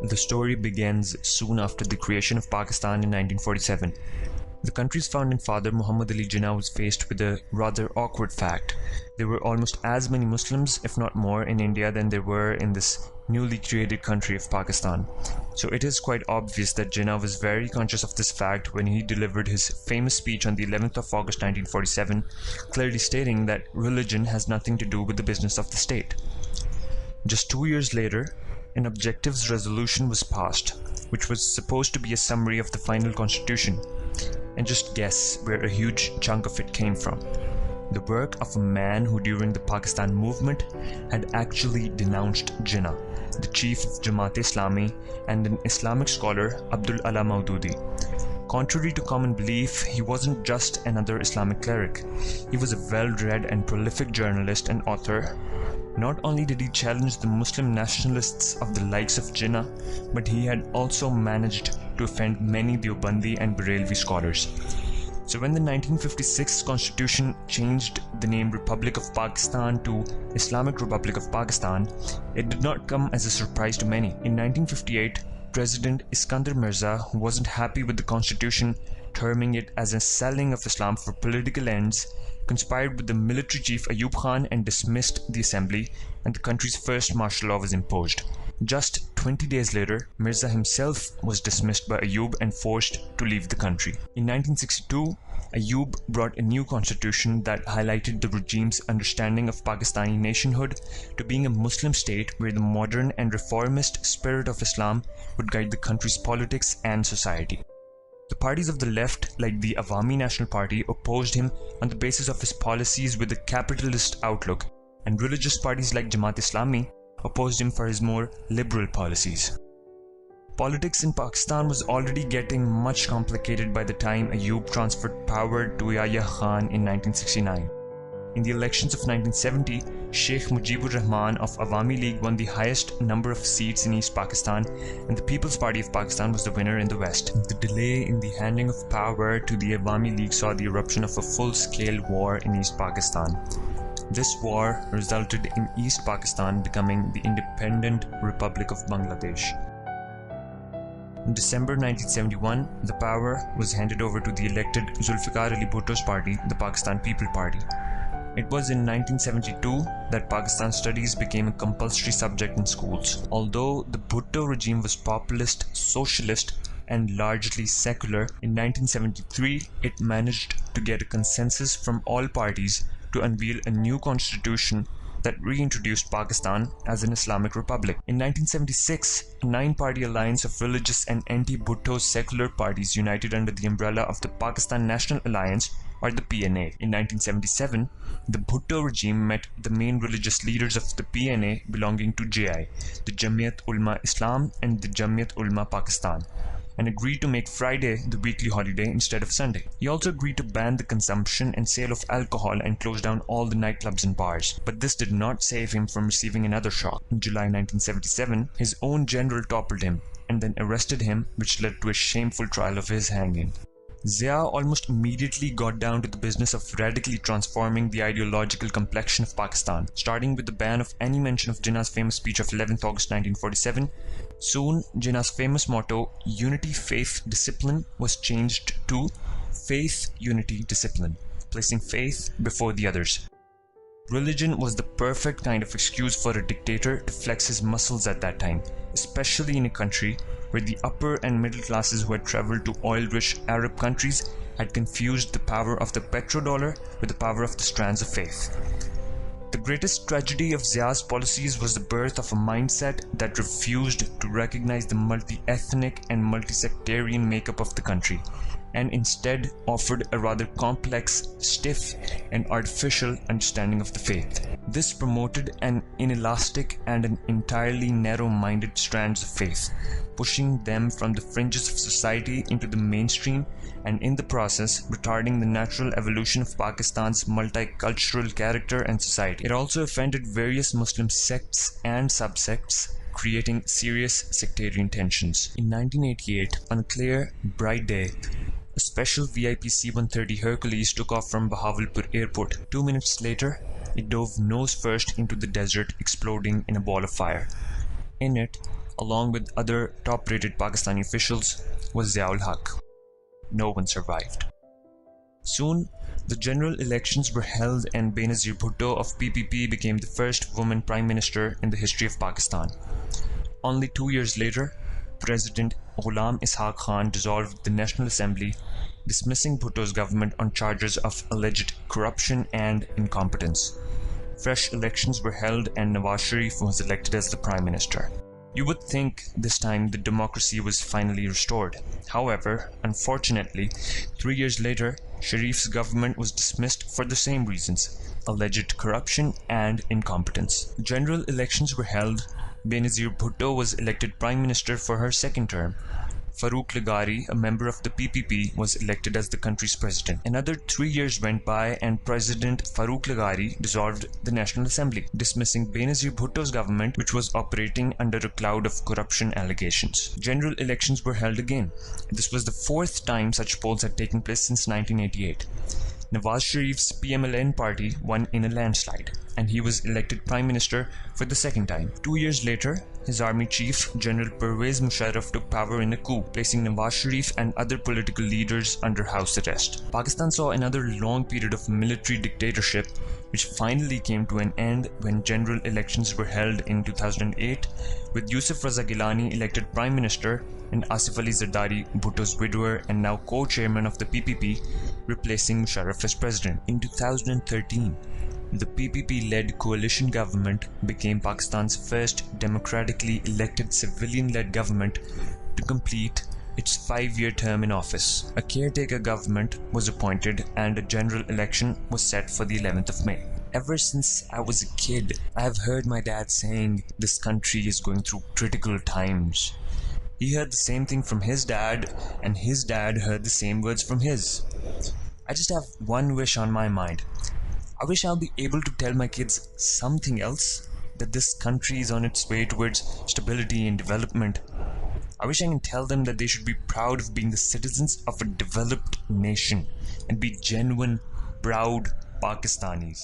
The story begins soon after the creation of Pakistan in 1947. The country's founding father, Muhammad Ali Jinnah, was faced with a rather awkward fact. There were almost as many Muslims, if not more, in India than there were in this newly created country of Pakistan. So it is quite obvious that Jinnah was very conscious of this fact when he delivered his famous speech on the 11th of August 1947, clearly stating that religion has nothing to do with the business of the state. Just 2 years later, an objectives resolution was passed, which was supposed to be a summary of the final constitution. And just guess where a huge chunk of it came from. The work of a man who during the Pakistan movement had actually denounced Jinnah, the chief of Jamaat-e-Islami and an Islamic scholar, Abdul Ala Maududi. Contrary to common belief, he wasn't just another Islamic cleric. He was a well-read and prolific journalist and author. Not only did he challenge the Muslim nationalists of the likes of Jinnah, but he had also managed to offend many Deobandi and Barelvi scholars. So when the 1956 constitution changed the name Republic of Pakistan to Islamic Republic of Pakistan, it did not come as a surprise to many. In 1958, President Iskandar Mirza, who wasn't happy with the constitution, terming it as a selling of Islam for political ends, conspired with the military chief Ayub Khan and dismissed the assembly, and the country's first martial law was imposed. Just 20 days later, Mirza himself was dismissed by Ayub and forced to leave the country. In 1962, Ayub brought a new constitution that highlighted the regime's understanding of Pakistani nationhood to being a Muslim state where the modern and reformist spirit of Islam would guide the country's politics and society. The parties of the left, like the Awami National Party, opposed him on the basis of his policies with a capitalist outlook, and religious parties like Jamaat-e-Islami opposed him for his more liberal policies. Politics in Pakistan was already getting much complicated by the time Ayub transferred power to Yahya Khan in 1969. In the elections of 1970, Sheikh Mujibur Rahman of Awami League won the highest number of seats in East Pakistan, and the People's Party of Pakistan was the winner in the West. The delay in the handing of power to the Awami League saw the eruption of a full-scale war in East Pakistan. This war resulted in East Pakistan becoming the independent Republic of Bangladesh. In December 1971, the power was handed over to the elected Zulfikar Ali Bhutto's party, the Pakistan People Party. It was in 1972 that Pakistan studies became a compulsory subject in schools. Although the Bhutto regime was populist, socialist, and largely secular, in 1973 it managed to get a consensus from all parties to unveil a new constitution that reintroduced Pakistan as an Islamic republic. In 1976, a 9-party alliance of religious and anti-Bhutto secular parties united under the umbrella of the Pakistan National Alliance, or the PNA. In 1977, the Bhutto regime met the main religious leaders of the PNA belonging to JI, the Jamiat Ulma Islam and the Jamiat Ulma Pakistan, and agreed to make Friday the weekly holiday instead of Sunday. He also agreed to ban the consumption and sale of alcohol and close down all the nightclubs and bars. But this did not save him from receiving another shock. In July 1977, his own general toppled him and then arrested him, which led to a shameful trial of his hanging. Zia almost immediately got down to the business of radically transforming the ideological complexion of Pakistan, starting with the ban of any mention of Jinnah's famous speech of 11th August 1947. Soon, Jinnah's famous motto, Unity, Faith, Discipline, was changed to Faith, Unity, Discipline, placing faith before the others. Religion was the perfect kind of excuse for a dictator to flex his muscles at that time, especially in a country where the upper and middle classes who had traveled to oil-rich Arab countries had confused the power of the petrodollar with the power of the strands of faith. The greatest tragedy of Zia's policies was the birth of a mindset that refused to recognize the multi-ethnic and multi-sectarian makeup of the country, and instead offered a rather complex, stiff, and artificial understanding of the faith. This promoted an inelastic and an entirely narrow-minded strands of faith, pushing them from the fringes of society into the mainstream, and in the process retarding the natural evolution of Pakistan's multicultural character and society. It also offended various Muslim sects and subsects, creating serious sectarian tensions. In 1988, on a clear, bright day, a special VIP C-130 Hercules took off from Bahawalpur airport. 2 minutes later, it dove nose first into the desert, exploding in a ball of fire. In it, along with other top-rated Pakistani officials, was Ziaul Haq. No one survived. Soon, the general elections were held and Benazir Bhutto of PPP became the first woman prime minister in the history of Pakistan. Only 2 years later, President Ghulam Ishaq Khan dissolved the National Assembly, dismissing Bhutto's government on charges of alleged corruption and incompetence. Fresh elections were held and Nawaz Sharif was elected as the prime minister. You would think this time the democracy was finally restored. However, unfortunately, 3 years later, Sharif's government was dismissed for the same reasons: alleged corruption and incompetence. General elections were held. Benazir Bhutto was elected prime minister for her second term. Farooq Lagari, a member of the PPP, was elected as the country's president. Another 3 years went by and President Farooq Lagari dissolved the National Assembly, dismissing Benazir Bhutto's government, which was operating under a cloud of corruption allegations. General elections were held again. This was the fourth time such polls had taken place since 1988. Nawaz Sharif's PMLN party won in a landslide, and he was elected prime minister for the second time. 2 years later, his army chief, General Pervez Musharraf, took power in a coup, placing Nawaz Sharif and other political leaders under house arrest. Pakistan saw another long period of military dictatorship, which finally came to an end when general elections were held in 2008, with Yusuf Raza Gilani elected prime minister and Asif Ali Zardari, Bhutto's widower and now co-chairman of the PPP, replacing Musharraf as president. In 2013, the PPP-led coalition government became Pakistan's first democratically elected civilian-led government to complete its 5-year term in office. A caretaker government was appointed and a general election was set for the 11th of May. Ever since I was a kid, I have heard my dad saying this country is going through critical times. He heard the same thing from his dad, and his dad heard the same words from his. I just have one wish on my mind. I wish I'll be able to tell my kids something else, that this country is on its way towards stability and development. I wish I can tell them that they should be proud of being the citizens of a developed nation and be genuine, proud Pakistanis.